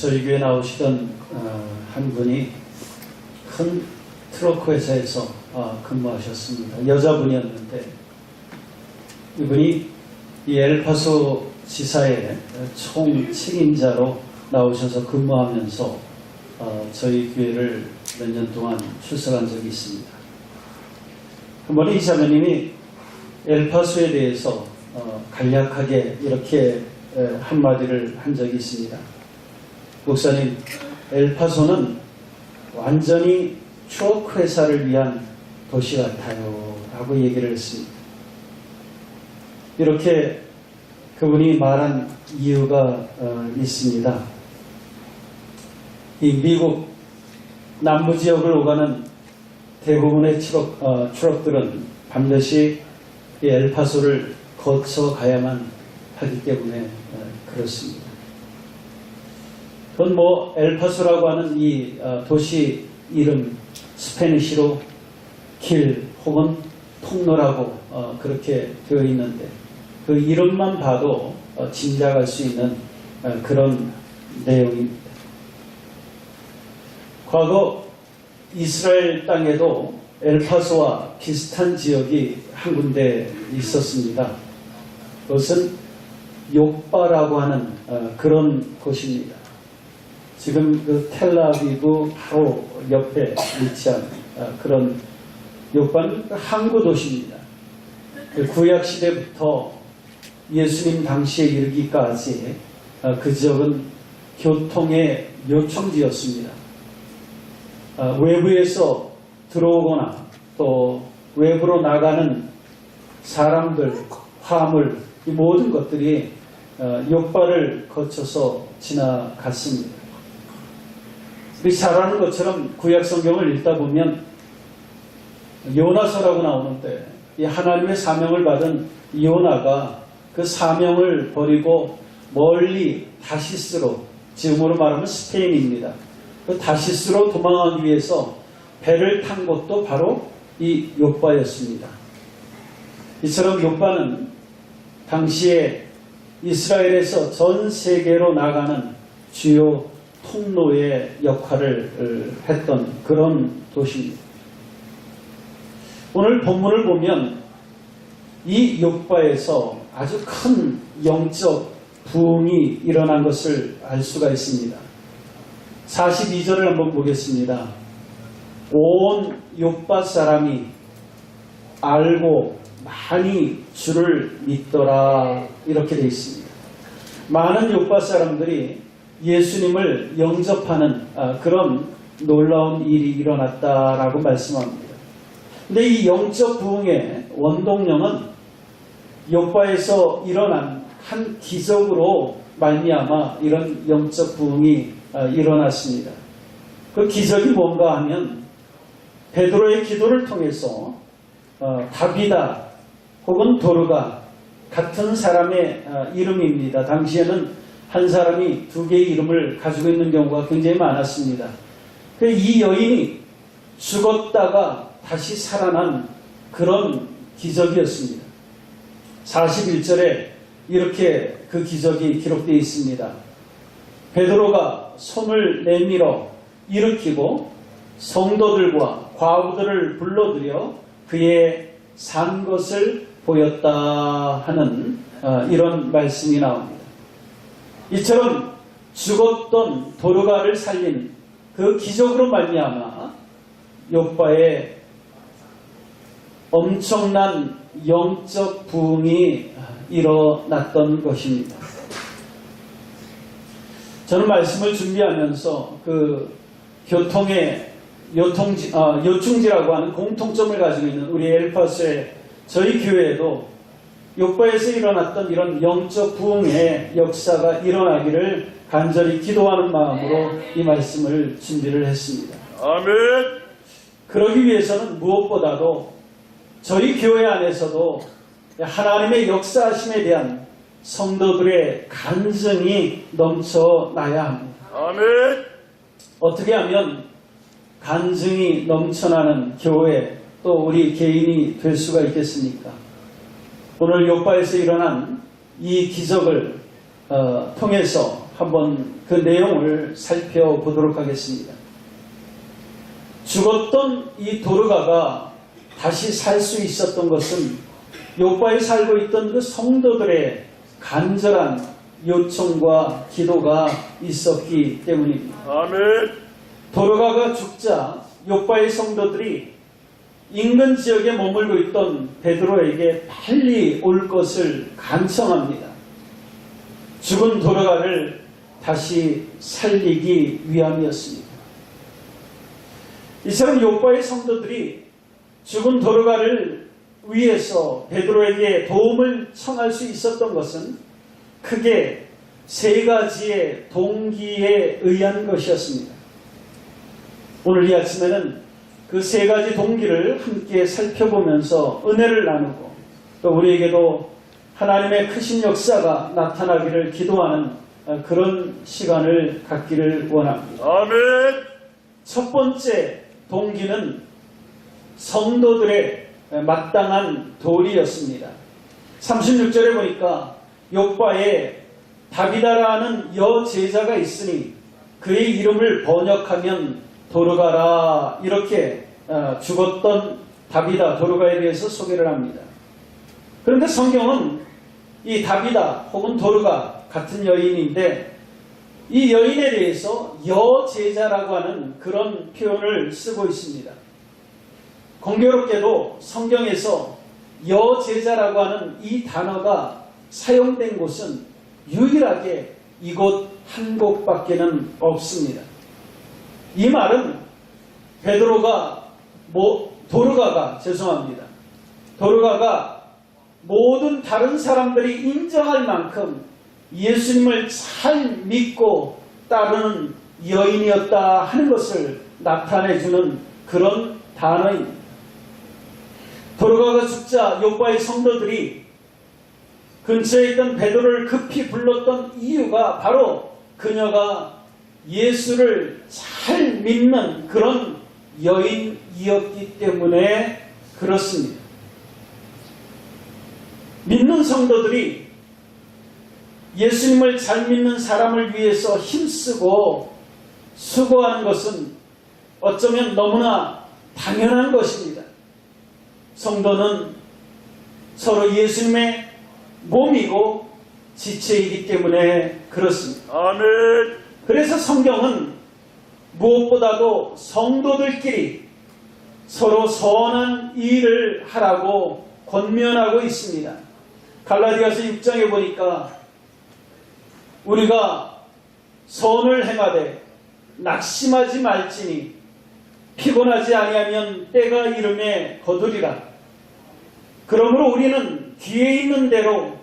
저희 교회 나오시던 한 분이 큰 트럭 회사에서 근무하셨습니다. 여자분이었는데 이분이 이 엘파소 지사의 총 책임자로 나오셔서 근무하면서 저희 교회를 몇 년 동안 출석한 적이 있습니다. 한 번에 이 자매님이 엘파소에 대해서 간략하게 이렇게 한마디를 한 적이 있습니다. 목사님, 엘파소는 완전히 추억 회사를 위한 도시 같아요 라고 얘기를 했습니다. 이렇게 그분이 말한 이유가 있습니다. 이 미국 남부 지역을 오가는 대부분의 트럭들은 반드시 이 엘파소를 거쳐 가야만 하기 때문에 그렇습니다. 그건 엘파소라고 하는 이 도시 이름 스페니시로 길 혹은 통로라고 그렇게 되어 있는데 그 이름만 봐도 짐작할 수 있는 그런 내용입니다. 과거 이스라엘 땅에도 엘파소와 비슷한 지역이 한 군데 있었습니다. 그것은 욥바라고 하는 그런 곳입니다. 지금 그 텔라비브 바로 옆에 위치한 그런 욥바는 항구 도시입니다. 구약 시대부터 예수님 당시에 이르기까지 그 지역은 교통의 요청지였습니다. 외부에서 들어오거나 또 외부로 나가는 사람들, 화물, 이 모든 것들이 욥바를 거쳐서 지나갔습니다. 우리 잘 아는 것처럼 구약 성경을 읽다 보면 요나서라고 나오는데 이 하나님의 사명을 받은 요나가 그 사명을 버리고 멀리 다시스로, 지금으로 말하면 스페인입니다. 그 다시스로 도망하기 위해서 배를 탄 곳도 바로 이 욥바였습니다. 이처럼 욥바는 당시에 이스라엘에서 전 세계로 나가는 주요 통로의 역할을 했던 그런 도시입니다. 오늘 본문을 보면 이 욥바에서 아주 큰 영적 부흥이 일어난 것을 알 수가 있습니다. 42절을 한번 보겠습니다. 온 욥바 사람이 알고 많이 주를 믿더라 이렇게 되어 있습니다. 많은 욥바 사람들이 예수님을 영접하는 그런 놀라운 일이 일어났다라고 말씀합니다. 근데 이 영적 부흥의 원동력은 욥바에서 일어난 한 기적으로 말미암아 이런 영적 부흥이 일어났습니다. 그 기적이 뭔가 하면 베드로의 기도를 통해서 다비다 혹은 도르가 같은 사람의 이름입니다. 당시에는 한 사람이 두 개의 이름을 가지고 있는 경우가 굉장히 많았습니다. 이 여인이 죽었다가 다시 살아난 그런 기적이었습니다. 41절에 이렇게 그 기적이 기록되어 있습니다. 베드로가 손을 내밀어 일으키고 성도들과 과부들을 불러들여 그의 산 것을 보였다 하는 이런 말씀이 나옵니다. 이처럼 죽었던 도르가를 살린 그 기적으로 말미암아 욥바의 엄청난 영적 부흥이 일어났던 것입니다. 저는 말씀을 준비하면서 그 교통의 요충지라고 하는 공통점을 가지고 있는 우리 엘파소의 저희 교회에도 욥바에서 일어났던 이런 영적 부흥의 역사가 일어나기를 간절히 기도하는 마음으로 이 말씀을 준비를 했습니다. 아멘. 그러기 위해서는 무엇보다도 저희 교회 안에서도 하나님의 역사하심에 대한 성도들의 간증이 넘쳐나야 합니다. 아멘. 어떻게 하면 간증이 넘쳐나는 교회 또 우리 개인이 될 수가 있겠습니까? 오늘 욥바에서 일어난 이 기적을 통해서 한번 그 내용을 살펴보도록 하겠습니다. 죽었던 이 도르가가 다시 살 수 있었던 것은 욥바에 살고 있던 그 성도들의 간절한 요청과 기도가 있었기 때문입니다. 아멘. 도르가가 죽자 욥바의 성도들이 인근 지역에 머물고 있던 베드로에게 빨리 올 것을 간청합니다. 죽은 도르가를 다시 살리기 위함이었습니다. 이처럼 욥바의 성도들이 죽은 도르가를 위해서 베드로에게 도움을 청할 수 있었던 것은 크게 세 가지의 동기에 의한 것이었습니다. 오늘 이 아침에는 그 세 가지 동기를 함께 살펴보면서 은혜를 나누고 또 우리에게도 하나님의 크신 역사가 나타나기를 기도하는 그런 시간을 갖기를 원합니다. 아멘. 첫 번째 동기는 성도들의 마땅한 도리였습니다. 36절에 보니까 욥바에 다비다라는 여제자가 있으니 그의 이름을 번역하면 도르가라, 이렇게 죽었던 다비다, 도르가에 대해서 소개를 합니다. 그런데 성경은 이 다비다 혹은 도르가 같은 여인인데 이 여인에 대해서 여제자라고 하는 그런 표현을 쓰고 있습니다. 공교롭게도 성경에서 여제자라고 하는 이 단어가 사용된 곳은 유일하게 이곳 한 곳밖에는 없습니다. 이 말은 도르가가 모든 다른 사람들이 인정할 만큼 예수님을 잘 믿고 따르는 여인이었다 하는 것을 나타내주는 그런 단어입니다. 도르가가 죽자 욥바의 성도들이 근처에 있던 베드로를 급히 불렀던 이유가 바로 그녀가 예수를 잘 믿는 그런 여인이었기 때문에 그렇습니다. 믿는 성도들이 예수님을 잘 믿는 사람을 위해서 힘쓰고 수고하는 것은 어쩌면 너무나 당연한 것입니다. 성도는 서로 예수님의 몸이고 지체이기 때문에 그렇습니다. 아멘. 그래서 성경은 무엇보다도 성도들끼리 서로 선한 일을 하라고 권면하고 있습니다. 갈라디아서 6장에 보니까 우리가 선을 행하되 낙심하지 말지니 피곤하지 아니하면 때가 이름에 거두리라. 그러므로 우리는 뒤에 있는 대로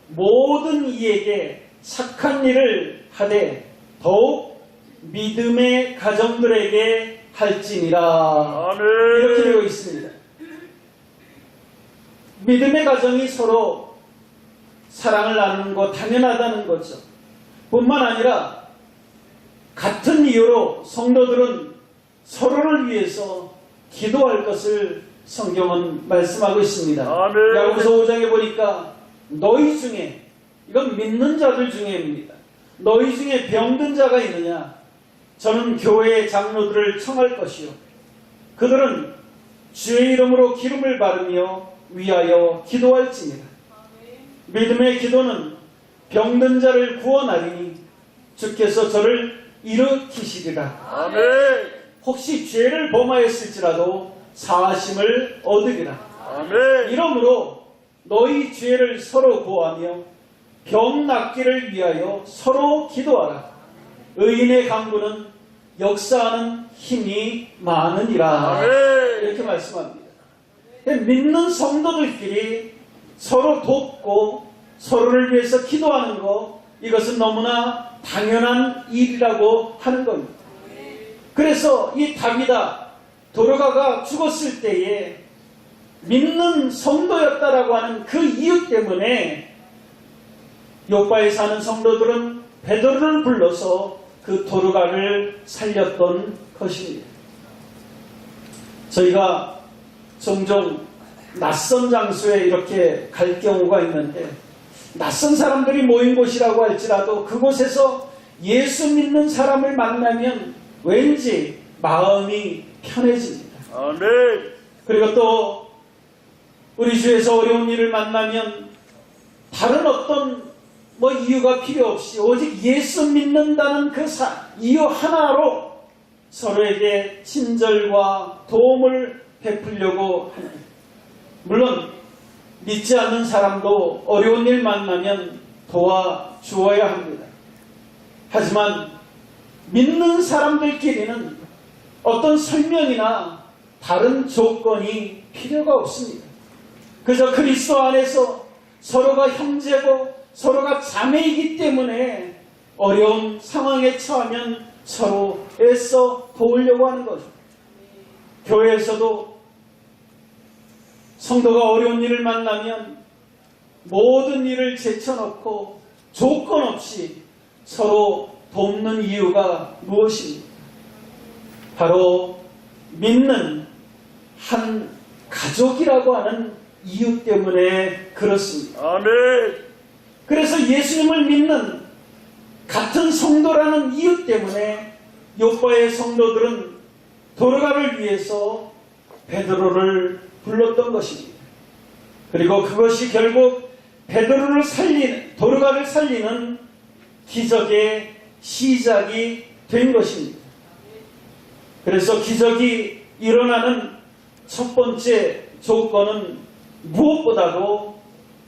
모든 이에게 착한 일을 하되 더욱 믿음의 가정들에게 할지니라. 아멘. 이렇게 되어 있습니다. 믿음의 가정이 서로 사랑을 나누는 것 당연하다는 거죠. 뿐만 아니라 같은 이유로 성도들은 서로를 위해서 기도할 것을 성경은 말씀하고 있습니다. 아멘. 야고보서 5장에 보니까 너희 중에, 이건 믿는 자들 중에입니다. 너희 중에 병든 자가 있느냐? 저는 교회의 장로들을 청할 것이요 그들은 주의 이름으로 기름을 바르며 위하여 기도할지니라. 믿음의 기도는 병든 자를 구원하리니 주께서 저를 일으키시리라. 아멘. 혹시 죄를 범하였을지라도 사하심을 얻으리라. 아멘. 이러므로 너희 죄를 서로 고하며 병 낫기를 위하여 서로 기도하라. 의인의 강구는 역사하는 힘이 많으니라. 아멘. 이렇게 말씀합니다. 믿는 성도들끼리 서로 돕고 서로를 위해서 기도하는 것, 이것은 너무나 당연한 일이라고 하는 겁니다. 그래서 이 다비다, 도르가가 죽었을 때에 믿는 성도였다라고 하는 그 이유 때문에 욥바에 사는 성도들은 베드로를 불러서 그 도르가를 살렸던 것입니다. 저희가 종종 낯선 장소에 이렇게 갈 경우가 있는데 낯선 사람들이 모인 곳이라고 할지라도 그곳에서 예수 믿는 사람을 만나면 왠지 마음이 편해집니다. 아멘. 그리고 또 우리 주에서 어려운 일을 만나면 다른 어떤 이유가 필요 없이 오직 예수 믿는다는 그 이유 하나로 서로에게 친절과 도움을 베풀려고 합니다. 물론 믿지 않는 사람도 어려운 일 만나면 도와주어야 합니다. 하지만 믿는 사람들끼리는 어떤 설명이나 다른 조건이 필요가 없습니다. 그저 그리스도 안에서 서로가 형제고 서로가 자매이기 때문에 어려운 상황에 처하면 서로 애써 도우려고 하는 거죠. 교회에서도 성도가 어려운 일을 만나면 모든 일을 제쳐놓고 조건 없이 서로 돕는 이유가 무엇입니까? 바로 믿는 한 가족이라고 하는 이유 때문에 그렇습니다. 아멘. 그래서 예수님을 믿는 같은 성도라는 이유 때문에 요파의 성도들은 도르가를 위해서 베드로를 불렀던 것입니다. 그리고 그것이 결국 도르가를 살리는 기적의 시작이 된 것입니다. 그래서 기적이 일어나는 첫 번째 조건은 무엇보다도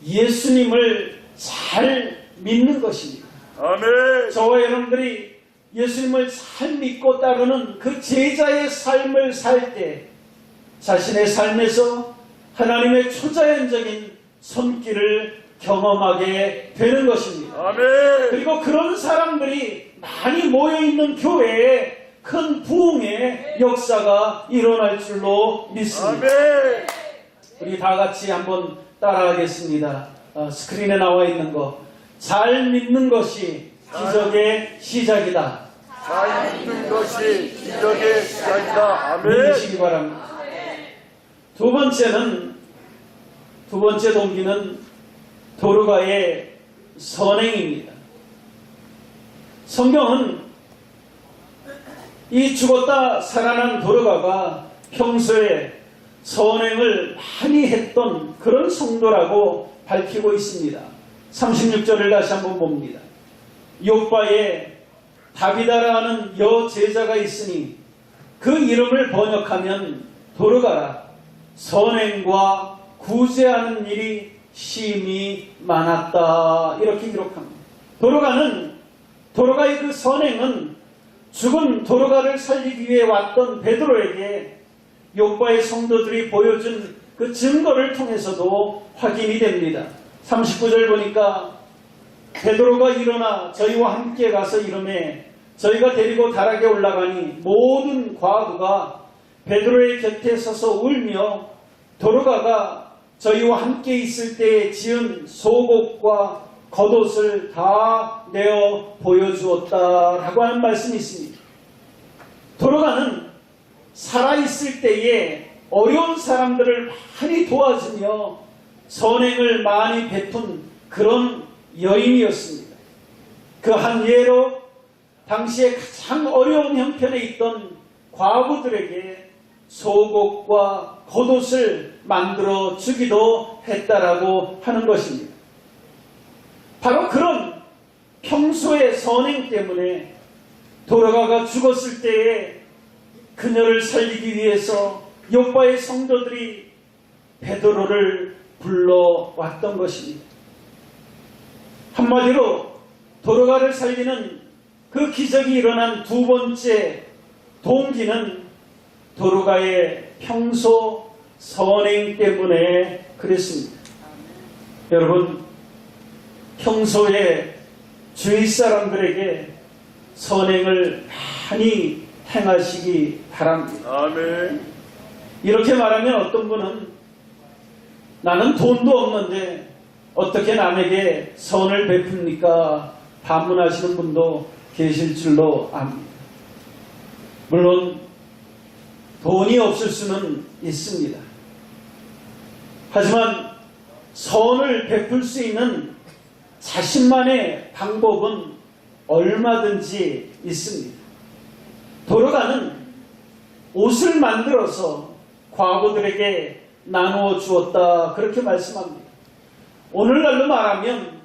예수님을 잘 믿는 것입니다. 아멘. 저와 여러분들이 예수님을 잘 믿고 따르는 그 제자의 삶을 살 때 자신의 삶에서 하나님의 초자연적인 손길을 경험하게 되는 것입니다. 아멘. 그리고 그런 사람들이 많이 모여있는 교회에 큰 부흥의 역사가 일어날 줄로 믿습니다. 아멘. 우리 다 같이 한번 따라하겠습니다. 스크린에 나와 있는 거. 잘 믿는 것이 기적의 시작이다. 잘 믿는 것이 기적의 시작이다. 아멘. 믿으시기 바랍니다. 두 번째 동기는 도르가의 선행입니다. 성경은 이 죽었다 살아난 도르가가 평소에 선행을 많이 했던 그런 성도라고 밝히고 있습니다. 36절을 다시 한번 봅니다. 욥바에 다비다라는 여제자가 있으니 그 이름을 번역하면 도르가라. 선행과 구제하는 일이 심히 많았다. 이렇게 기록합니다. 도르가의 그 선행은 죽은 도르가를 살리기 위해 왔던 베드로에게 욥바의 성도들이 보여준 그 증거를 통해서도 확인이 됩니다. 39절 보니까 베드로가 일어나 저희와 함께 가서 이르매 저희가 데리고 다락에 올라가니 모든 과부가 베드로의 곁에 서서 울며 도르가가 저희와 함께 있을 때에 지은 속옷과 겉옷을 다 내어 보여주었다라고 하는 말씀이 있습니다. 도르가는 살아있을 때에 어려운 사람들을 많이 도와주며 선행을 많이 베푼 그런 여인이었습니다. 그 한 예로 당시에 가장 어려운 형편에 있던 과부들에게 속옷과 겉옷을 만들어 주기도 했다라고 하는 것입니다. 바로 그런 평소의 선행 때문에 도르가가 죽었을 때에 그녀를 살리기 위해서 욥바의 성도들이 베드로를 불러왔던 것입니다. 한마디로 도르가를 살리는 그 기적이 일어난 두 번째 동기는 도르가의 평소 선행 때문에 그랬습니다. 여러분, 평소에 주위 사람들에게 선행을 많이 행하시기 바랍니다. 아멘. 이렇게 말하면 어떤 분은 나는 돈도 없는데 어떻게 남에게 선을 베풉니까? 반문하시는 분도 계실 줄로 압니다. 물론 돈이 없을 수는 있습니다. 하지만 선을 베풀 수 있는 자신만의 방법은 얼마든지 있습니다. 도로가는 옷을 만들어서 과부들에게 나누어 주었다 그렇게 말씀합니다. 오늘날로 말하면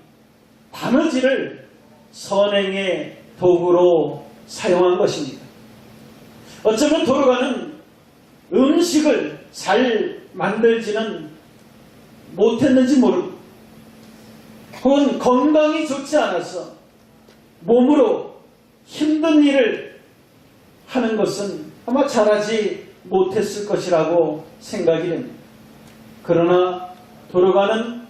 바느질을 선행의 도구로 사용한 것입니다. 어쩌면 도로가는 음식을 잘 만들지는 못했는지 모릅니다. 혹은 건강이 좋지 않아서 몸으로 힘든 일을 하는 것은 아마 잘하지 못했을 것이라고 생각이 됩니다. 그러나 도로가는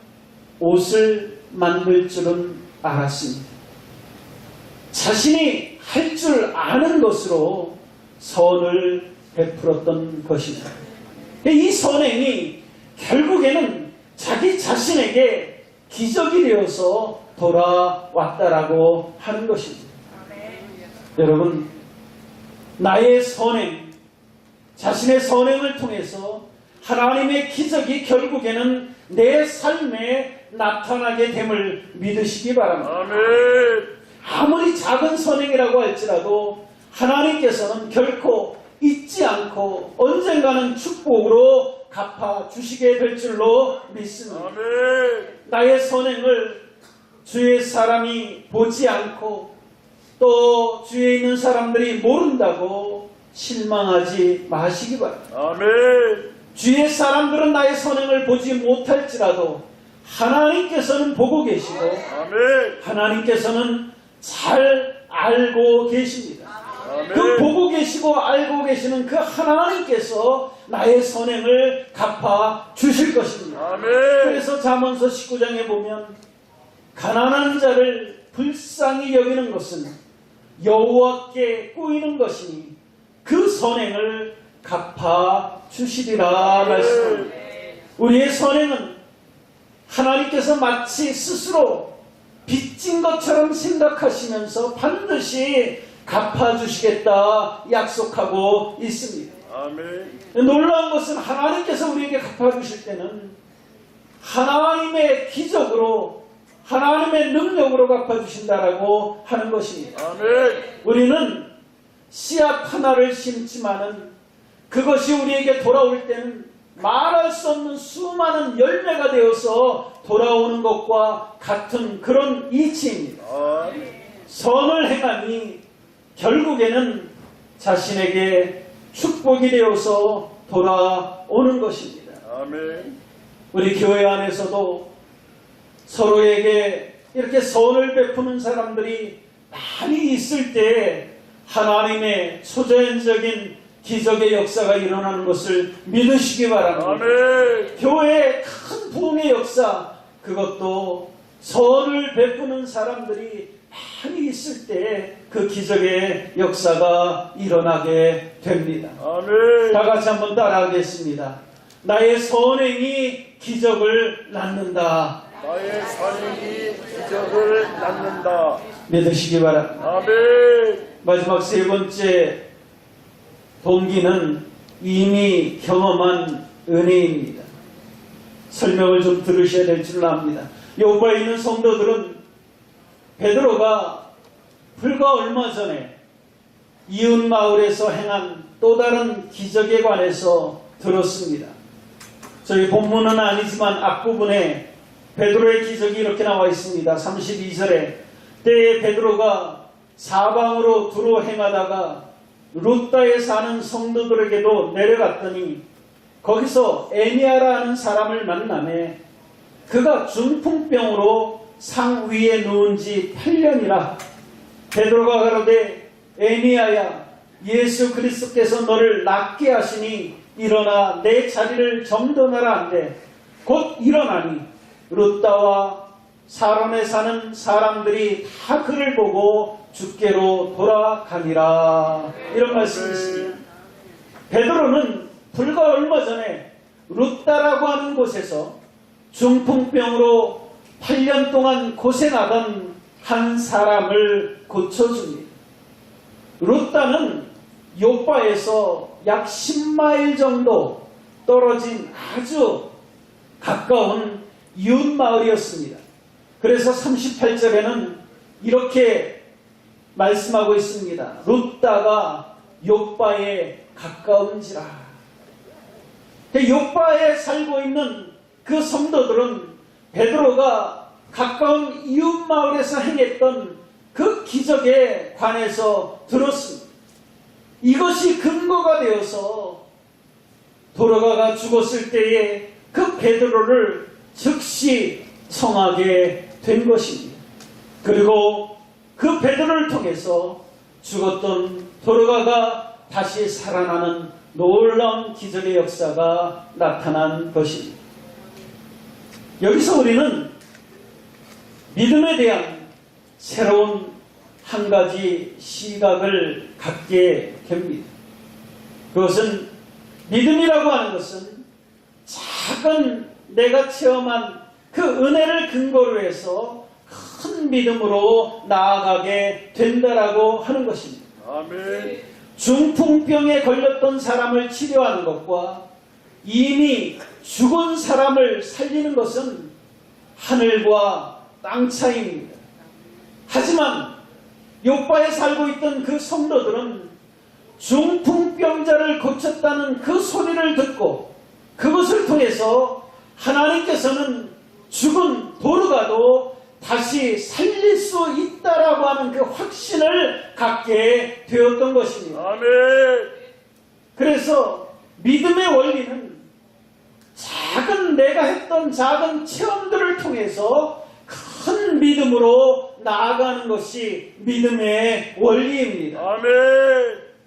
옷을 만들 줄은 알았습니다. 자신이 할 줄 아는 것으로 선을 베풀었던 것입니다. 이 선행이 결국에는 자기 자신에게 기적이 되어서 돌아왔다라고 하는 것입니다. 여러분, 나의 선행, 자신의 선행을 통해서 하나님의 기적이 결국에는 내 삶에 나타나게 됨을 믿으시기 바랍니다. 아멘. 아무리 작은 선행이라고 할지라도 하나님께서는 결코 잊지 않고 언젠가는 축복으로 갚아주시게 될 줄로 믿습니다. 아멘. 나의 선행을 주의 사람이 보지 않고 또 주위에 있는 사람들이 모른다고 실망하지 마시기 바랍니다. 아멘. 주위의 사람들은 나의 선행을 보지 못할지라도 하나님께서는 보고 계시고 아멘. 하나님께서는 잘 알고 계십니다. 그 아멘. 보고 계시고 알고 계시는 그 하나님께서 나의 선행을 갚아 주실 것입니다. 아멘. 그래서 잠언서 19장에 보면 가난한 자를 불쌍히 여기는 것은 여호와께 꼬이는 것이니 그 선행을 갚아 주시리라 말씀합니다. 우리의 선행은 하나님께서 마치 스스로 빚진 것처럼 생각하시면서 반드시 갚아주시겠다 약속하고 있습니다. 아멘. 놀라운 것은 하나님께서 우리에게 갚아주실 때는 하나님의 기적으로 하나님의 능력으로 갚아주신다라고 하는 것입니다. 아멘. 우리는 씨앗 하나를 심지만은 그것이 우리에게 돌아올 때는 말할 수 없는 수많은 열매가 되어서 돌아오는 것과 같은 그런 이치입니다. 아멘. 선을 행하니 결국에는 자신에게 축복이 되어서 돌아오는 것입니다. 아멘. 우리 교회 안에서도 서로에게 이렇게 선을 베푸는 사람들이 많이 있을 때 하나님의 초자연적인 기적의 역사가 일어나는 것을 믿으시기 바랍니다. 아멘. 교회의 큰 부흥의 역사, 그것도 선을 베푸는 사람들이 많이 있을 때 그 기적의 역사가 일어나게 됩니다. 아멘. 다 같이 한번 따라하겠습니다. 나의 선행이 기적을 낳는다. 나의 선행이 기적을 낳는다. 믿으시기 바랍니다. 아멘. 마지막 세 번째 동기는 이미 경험한 은혜입니다. 설명을 좀 들으셔야 될 줄 압니다. 요바에 있는 성도들은 베드로가 불과 얼마 전에 이웃 마을에서 행한 또 다른 기적에 관해서 들었습니다. 저희 본문은 아니지만 앞부분에 베드로의 기적이 이렇게 나와 있습니다. 32절에 때에 베드로가 사방으로 두루 행하다가 루다에 사는 성도들에게도 내려갔더니 거기서 에니아라는 사람을 만나매 그가 중풍병으로 상 위에 누운 지 8년이라 베드로가 가로되 에니아야 예수 그리스도께서 너를 낫게 하시니 일어나 내 자리를 정돈하라 한데 곧 일어나니 루다와 사론에 사는 사람들이 다 그를 보고 주께로 돌아가니라. 이런 말씀이 있습니다. 베드로는 불과 얼마 전에 루다라고 하는 곳에서 중풍병으로 8년 동안 고생하던 한 사람을 고쳐줍니다. 루다는 요바에서 약 10마일 정도 떨어진 아주 가까운 이웃 마을이었습니다. 그래서 38절에는 이렇게 말씀하고 있습니다. 룻다가 욥바에 가까운지라. 욥바에 살고 있는 그 성도들은 베드로가 가까운 이웃 마을에서 행했던 그 기적에 관해서 들었습니다. 이것이 근거가 되어서 도로가가 죽었을 때에 그 베드로를 즉시 청하게 된 것입니다. 그리고 그 베드로를 통해서 죽었던 도로가가 다시 살아나는 놀라운 기적의 역사가 나타난 것입니다. 여기서 우리는 믿음에 대한 새로운 한 가지 시각을 갖게 됩니다. 그것은 믿음이라고 하는 것은 작은 내가 체험한 그 은혜를 근거로 해서 큰 믿음으로 나아가게 된다라고 하는 것입니다. 아멘. 중풍병에 걸렸던 사람을 치료하는 것과 이미 죽은 사람을 살리는 것은 하늘과 땅 차이입니다. 하지만 욥바에 살고 있던 그 성도들은 중풍병자를 고쳤다는 그 소리를 듣고 그것을 통해서 하나님께서는 죽은 도르가도 다시 살릴 수 있다라고 하는 그 확신을 갖게 되었던 것입니다. 아멘. 그래서 믿음의 원리는 작은 내가 했던 작은 체험들을 통해서 큰 믿음으로 나아가는 것이 믿음의 원리입니다. 아멘.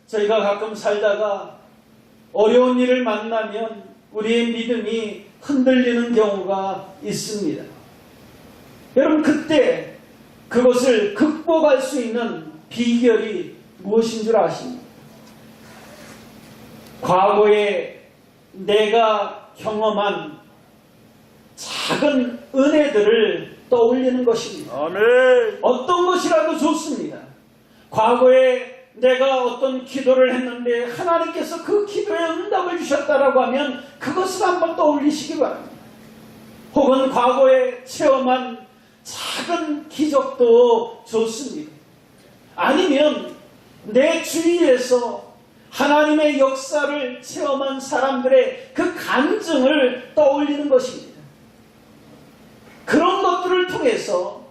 저희가 가끔 살다가 어려운 일을 만나면 우리의 믿음이 흔들리는 경우가 있습니다. 여러분, 그때 그것을 극복할 수 있는 비결이 무엇인 줄 아십니까? 과거에 내가 경험한 작은 은혜들을 떠올리는 것입니다. 아멘. 어떤 것이라도 좋습니다. 과거에 내가 어떤 기도를 했는데 하나님께서 그 기도에 응답을 주셨다라고 하면 그것을 한번 떠올리시기 바랍니다. 혹은 과거에 체험한 작은 기적도 좋습니다. 아니면 내 주위에서 하나님의 역사를 체험한 사람들의 그 간증을 떠올리는 것입니다. 그런 것들을 통해서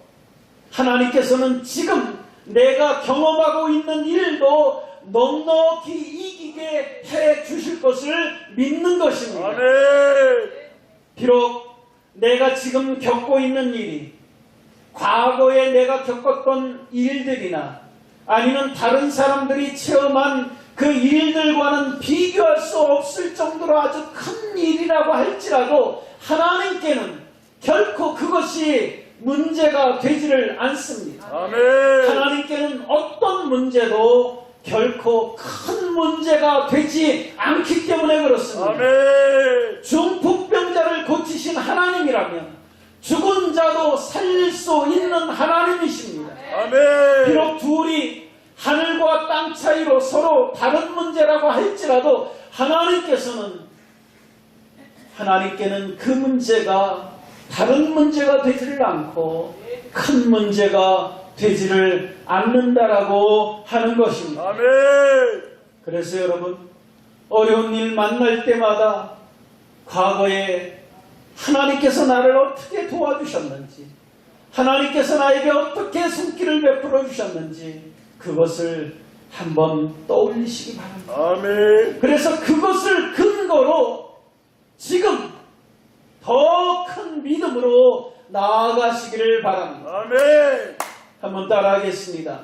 하나님께서는 지금 내가 경험하고 있는 일도 넉넉히 이기게 해 주실 것을 믿는 것입니다. 아멘. 비록 내가 지금 겪고 있는 일이 과거에 내가 겪었던 일들이나 아니면 다른 사람들이 체험한 그 일들과는 비교할 수 없을 정도로 아주 큰 일이라고 할지라도 하나님께는 결코 그것이 문제가 되지를 않습니다. 아멘. 하나님께는 어떤 문제도 결코 큰 문제가 되지 않기 때문에 그렇습니다. 아멘. 중풍병자를 고치신 하나님이라면 죽은 자도 살릴 수 있는 하나님이십니다. 아멘. 비록 둘이 하늘과 땅 차이로 서로 다른 문제라고 할지라도 하나님께는 그 문제가 다른 문제가 되지를 않고 큰 문제가 되지를 않는다라고 하는 것입니다. 아멘. 그래서 여러분, 어려운 일 만날 때마다 과거에 하나님께서 나를 어떻게 도와주셨는지, 하나님께서 나에게 어떻게 손길을 베풀어 주셨는지 그것을 한번 떠올리시기 바랍니다. 아멘. 그래서 그것을 근거로 지금 더 큰 믿음으로 나아가시기를 바랍니다. 아멘. 한번 따라하겠습니다.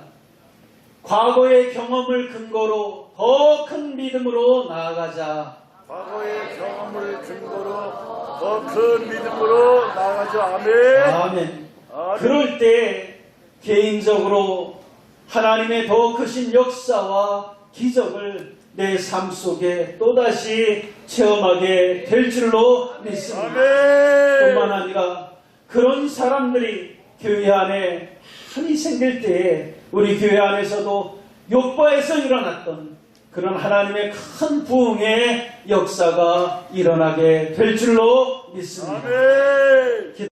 과거의 경험을 근거로 더 큰 믿음으로 나아가자. 과거의 경험을 근거로 더 큰 믿음으로 나아가죠. 아멘. 아멘. 아멘. 그럴 때 개인적으로 하나님의 더 크신 역사와 기적을 내 삶 속에 또다시 체험하게 될 줄로 믿습니다. 아멘. 뿐만 아니라 그런 사람들이 교회 안에 많이 생길 때에 우리 교회 안에서도 욥바에서 일어났던 그런 하나님의 큰 부흥의 역사가 일어나게 될 줄로 믿습니다. 아멘.